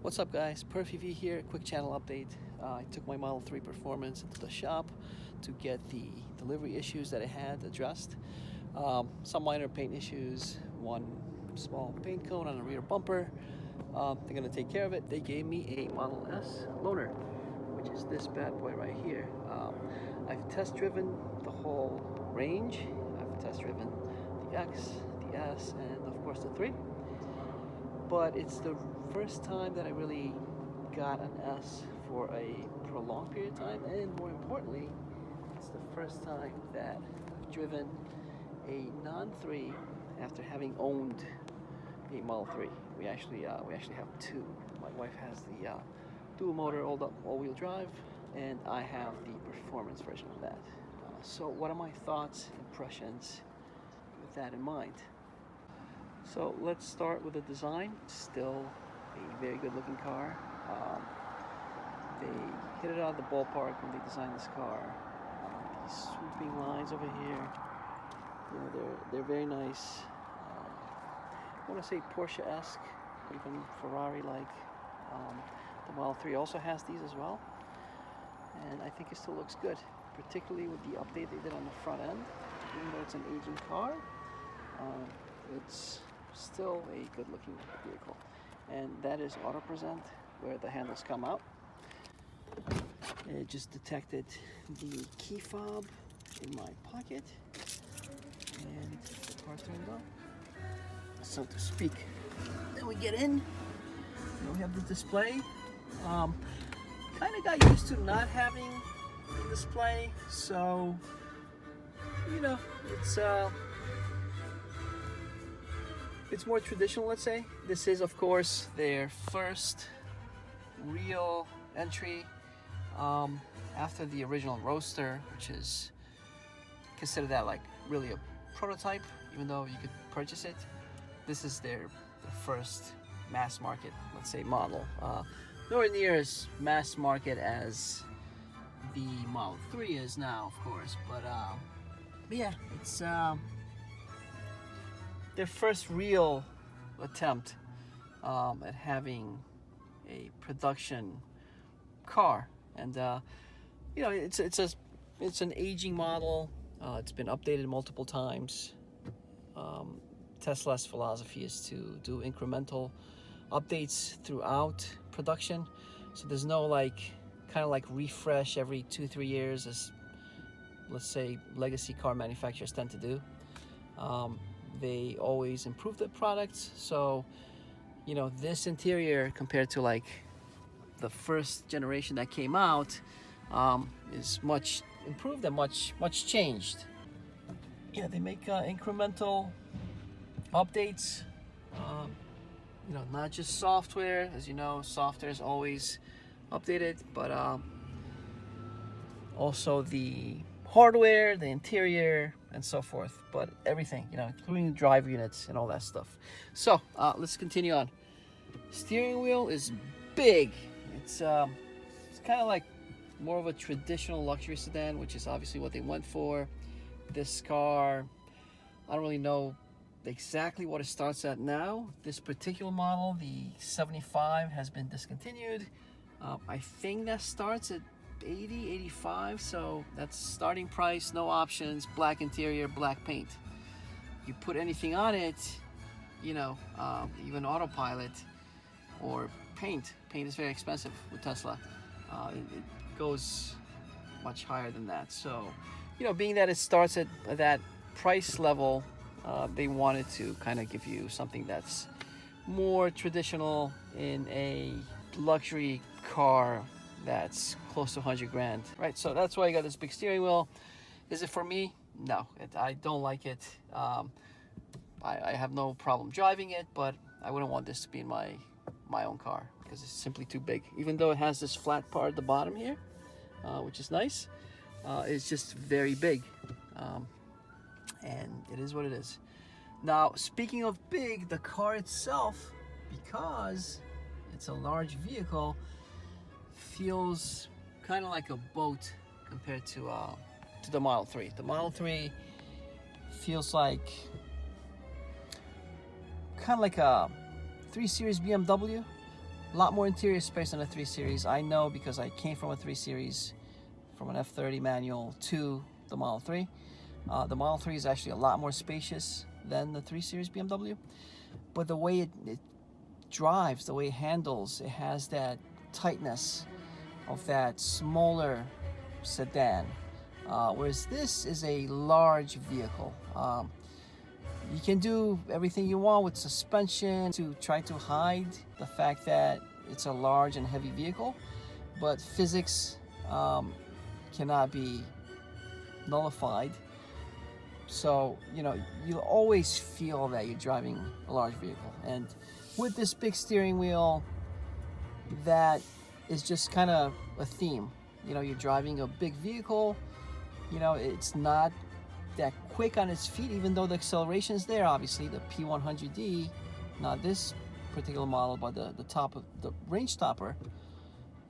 What's up guys, PerfEV here, quick channel update. I took my Model 3 Performance into the shop to get the delivery issues that it had addressed. Some minor paint issues, one small paint coat on the rear bumper. They're going to take care of it. They gave me a Model S loaner, which is this bad boy right here. I've test driven the whole range. I've test driven the X, the S, and of course the 3. But it's the first time that I really got an S for a prolonged period of time, and more importantly, it's the first time that I've driven a non-3 after having owned a Model 3. We actually have two. My wife has the dual motor all-wheel drive, and I have the performance version of that. So what are my thoughts, impressions with that in mind? So let's start with the design. Still a very good looking car. They hit it out of the ballpark when they designed this car. These swooping lines over here, you know, they're very nice. I want to say Porsche-esque, even Ferrari-like. The Model 3 also has these as well, and I think it still looks good, particularly with the update they did on the front end. Even though it's an aging car, it's still a good looking vehicle. And that is auto present, where the handles come out. It just detected the key fob in my pocket, and the car turned on, so to speak. Then we get in, and we have the display. Kind of got used to not having the display, so you know, it's more traditional, let's say. This is, of course, their first real entry after the original Roadster, which is considered that like really a prototype, even though you could purchase it. This is their first mass market, let's say, model. Nowhere near as mass market as the Model 3 is now, of course, but yeah, it's their first real attempt at having a production car. And you know, it's an aging model. It's been updated multiple times. Tesla's philosophy is to do incremental updates throughout production, so there's no kind of refresh every 2-3 years, as let's say legacy car manufacturers tend to do. They always improve the products. So, you know, this interior compared to like the first generation that came out is much improved and much changed. Yeah, they make incremental updates. You know, not just software. As you know, software is always updated, but also the hardware, the interior, and so forth. But everything, you know, including the drive units and all that stuff. So let's continue on. Steering wheel is big. It's kind of like more of a traditional luxury sedan, which is obviously what they went for. This car, I don't really know exactly what it starts at now. This particular model, the 75, has been discontinued. I think that starts at 80, 85, so that's starting price, no options, black interior, black paint. You put anything on it, you know, even autopilot or paint is very expensive with Tesla. It goes much higher than that. So, you know, being that it starts at that price level, they wanted to kind of give you something that's more traditional in a luxury car that's close to 100 grand, right? So that's why I got this big steering wheel. Is it for me? No, I don't like it. I have no problem driving it, but I wouldn't want this to be in my own car because it's simply too big. Even though it has this flat part at the bottom here, which is nice, it's just very big, and it is what it is. Now, speaking of big, the car itself, because it's a large vehicle, feels kind of like a boat compared to the Model 3. The Model 3 feels like kind of like a 3 Series BMW, A lot more interior space than a 3 Series. I know because I came from a 3 Series, from an F30 manual to the Model 3. The Model 3 is actually a lot more spacious than the 3 Series BMW, but the way it drives, the way it handles, it has that tightness of that smaller sedan, whereas this is a large vehicle. You can do everything you want with suspension to try to hide the fact that it's a large and heavy vehicle, but physics cannot be nullified. So, you know, you always feel that you're driving a large vehicle. And with this big steering wheel, that is just kind of a theme. You know, you're driving a big vehicle, you know, it's not that quick on its feet, even though the acceleration is there. Obviously, the P100D, not this particular model, but the top of the range topper,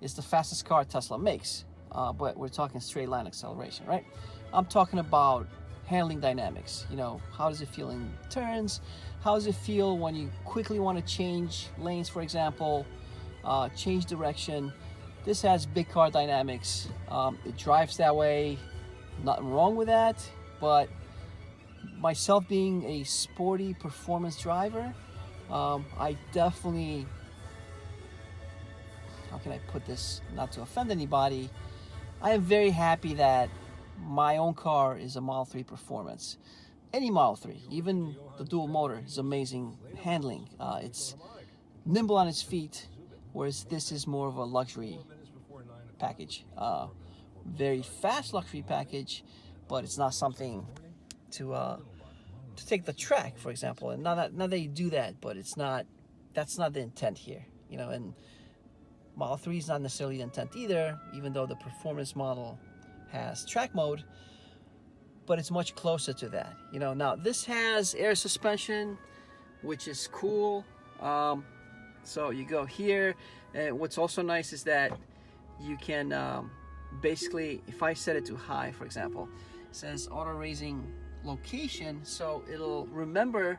is the fastest car Tesla makes. But we're talking straight line acceleration, right? I'm talking about handling dynamics. You know, how does it feel in turns? How does it feel when you quickly want to change lanes, for example, change direction? This has big car dynamics. It drives that way. Nothing wrong with that. But myself being a sporty performance driver, I definitely, how can I put this not to offend anybody, I am very happy that my own car is a Model 3 Performance. Any Model 3, even the dual motor, is amazing handling. It's nimble on its feet, whereas this is more of a luxury package. Very fast luxury package, but it's not something to take the track, for example. And not that you do that, but it's not, that's not the intent here, you know. And Model 3 is not necessarily the intent either, even though the performance model has track mode, but it's much closer to that, you know. Now this has air suspension, which is cool. So you go here, and what's also nice is that you can basically, if I set it to high, for example, it says auto raising location, so it'll remember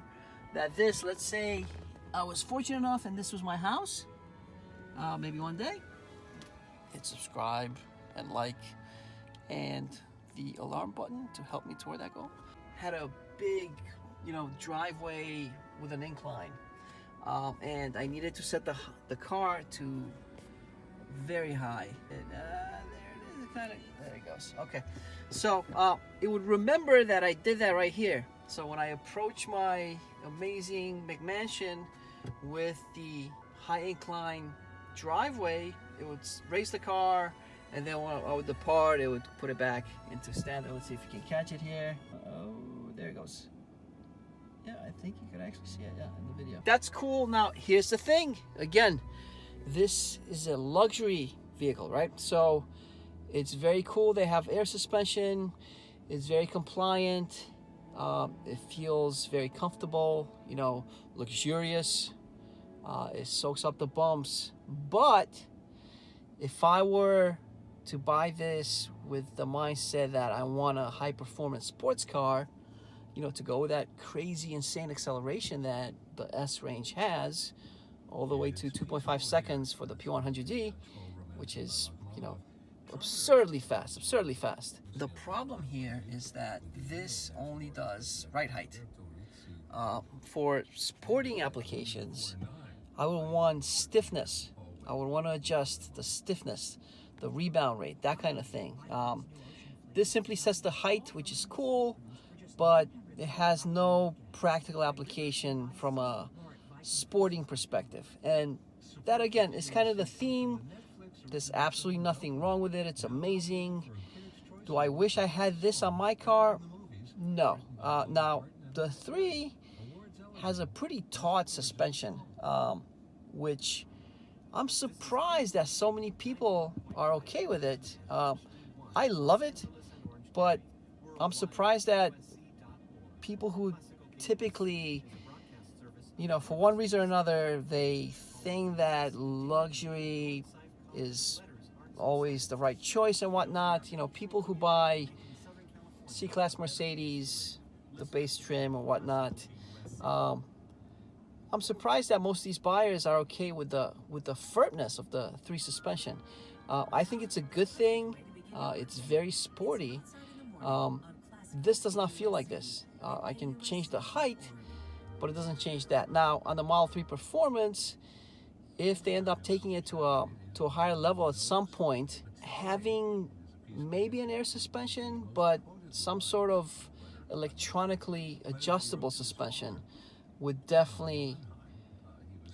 that this, let's say I was fortunate enough and this was my house, maybe one day, hit subscribe and like and the alarm button to help me toward that goal. Had a big, you know, driveway with an incline, and I needed to set the car to very high. And, there it goes. Okay, so it would remember that I did that right here. So when I approach my amazing McMansion with the high incline driveway, it would raise the car, and then when I would depart, it would put it back into standard. Let's see if you can catch it here. Oh, there it goes. Yeah, I think you could actually see it, yeah, in the video. That's cool. Now, here's the thing. Again, this is a luxury vehicle, right? So it's very cool. They have air suspension. It's very compliant. It feels very comfortable, you know, luxurious. It soaks up the bumps. But if I were to buy this with the mindset that I want a high performance sports car, you know, to go with that crazy, insane acceleration that the S range has, all the way to 2.5 seconds for the P100D, which is, you know, absurdly fast, absurdly fast. The problem here is that this only does ride height. For sporting applications, I would want stiffness. I would want to adjust the stiffness, the rebound rate, that kind of thing. This simply sets the height, which is cool, but it has no practical application from a sporting perspective. And that, again, is kind of the theme. There's absolutely nothing wrong with it. It's amazing. Do I wish I had this on my car? No. Now, the 3 has a pretty taut suspension, which I'm surprised that so many people are okay with it. I love it, but I'm surprised that people who typically, you know, for one reason or another, they think that luxury is always the right choice and whatnot. You know, people who buy C-Class Mercedes, the base trim or whatnot, I'm surprised that most of these buyers are okay with the firmness of the 3 suspension. I think it's a good thing. It's very sporty. This does not feel like this. I can change the height, but it doesn't change that. Now on the Model 3 Performance, if they end up taking it to a higher level at some point, having maybe an air suspension, but some sort of electronically adjustable suspension would definitely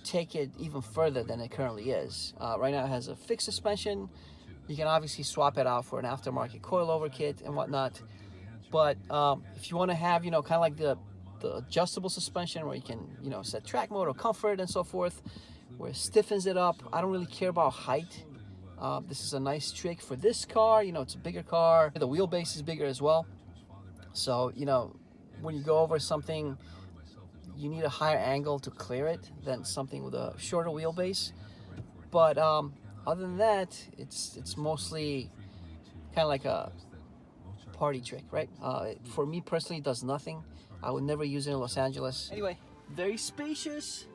take it even further than it currently is. Right now it has a fixed suspension. You can obviously swap it out for an aftermarket coilover kit and whatnot. But if you want to have, kind of like the adjustable suspension where you can, set track mode or comfort and so forth, where it stiffens it up. I don't really care about height. This is a nice trick for this car. It's a bigger car. The wheelbase is bigger as well. So, when you go over something, you need a higher angle to clear it than something with a shorter wheelbase. But other than that, it's mostly kind of like a party trick, right? For me personally, it does nothing. I would never use it in Los Angeles. Anyway, very spacious,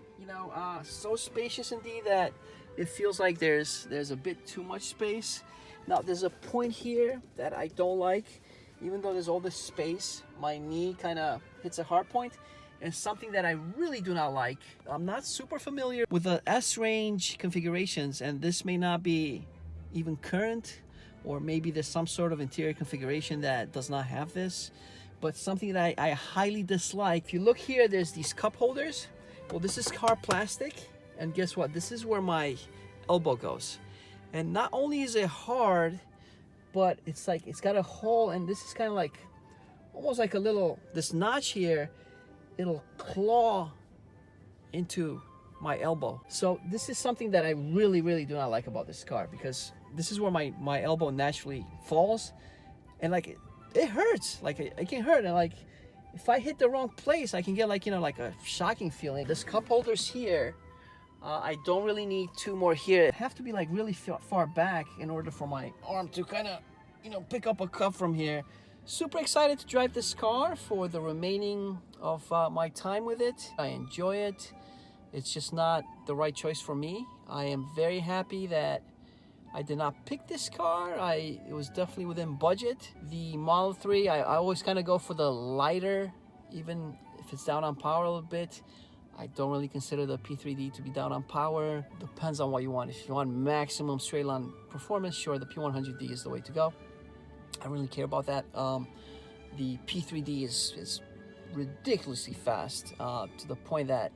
so spacious indeed that it feels like there's a bit too much space. Now there's a point here that I don't like. Even though there's all this space, my knee kind of hits a hard point. And something that I really do not like, I'm not super familiar with the S-Range configurations, and this may not be even current, or maybe there's some sort of interior configuration that does not have this, but something that I highly dislike. If you look here, there's these cup holders. Well, this is hard plastic, and guess what? This is where my elbow goes. And not only is it hard, but it's got a hole, and this is kind of like, almost like this notch here, it'll claw into my elbow. So this is something that I really, really do not like about this car, because this is where my elbow naturally falls, and like it hurts. Like it can hurt, and like if I hit the wrong place, I can get like a shocking feeling. This cup holders here, I don't really need 2 more here. I have to be like really far back in order for my arm to kind of pick up a cup from here. Super excited to drive this car for the remaining of my time with it. I enjoy it. It's just not the right choice for me. I am very happy that I did not pick this car. It was definitely within budget. The Model 3, I always kind of go for the lighter, even if it's down on power a little bit. I don't really consider the P3D to be down on power. Depends on what you want. If you want maximum straight line performance, sure, the P100D is the way to go. I don't really care about that. The P3D is ridiculously fast, to the point that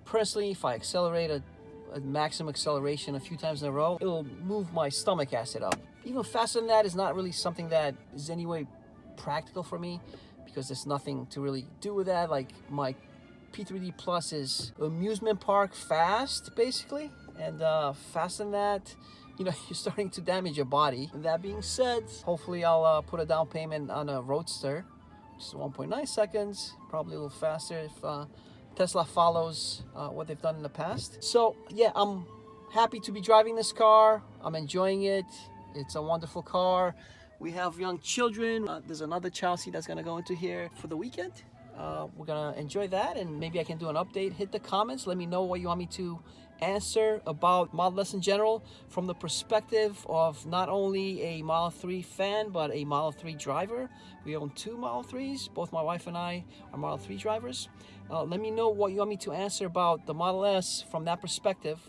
personally, if I accelerate a maximum acceleration a few times in a row, it'll move my stomach acid up. Even faster than that is not really something that is anyway practical for me, because there's nothing to really do with that. Like my P3D Plus is amusement park fast, basically, and faster than that, you're starting to damage your body. And that being said, hopefully I'll put a down payment on a Roadster, which is 1.9 seconds, probably a little faster if Tesla follows what they've done in the past. So yeah, I'm happy to be driving this car. I'm enjoying it. It's a wonderful car. We have young children. There's another child seat that's gonna go into here for the weekend. We're gonna enjoy that, and maybe I can do an update. Hit the comments, let me know what you want me to answer about Model S in general, from the perspective of not only a Model 3 fan, but a Model 3 driver. We own 2 Model 3s. Both my wife and I are Model 3 drivers. Let me know what you want me to answer about the Model S from that perspective.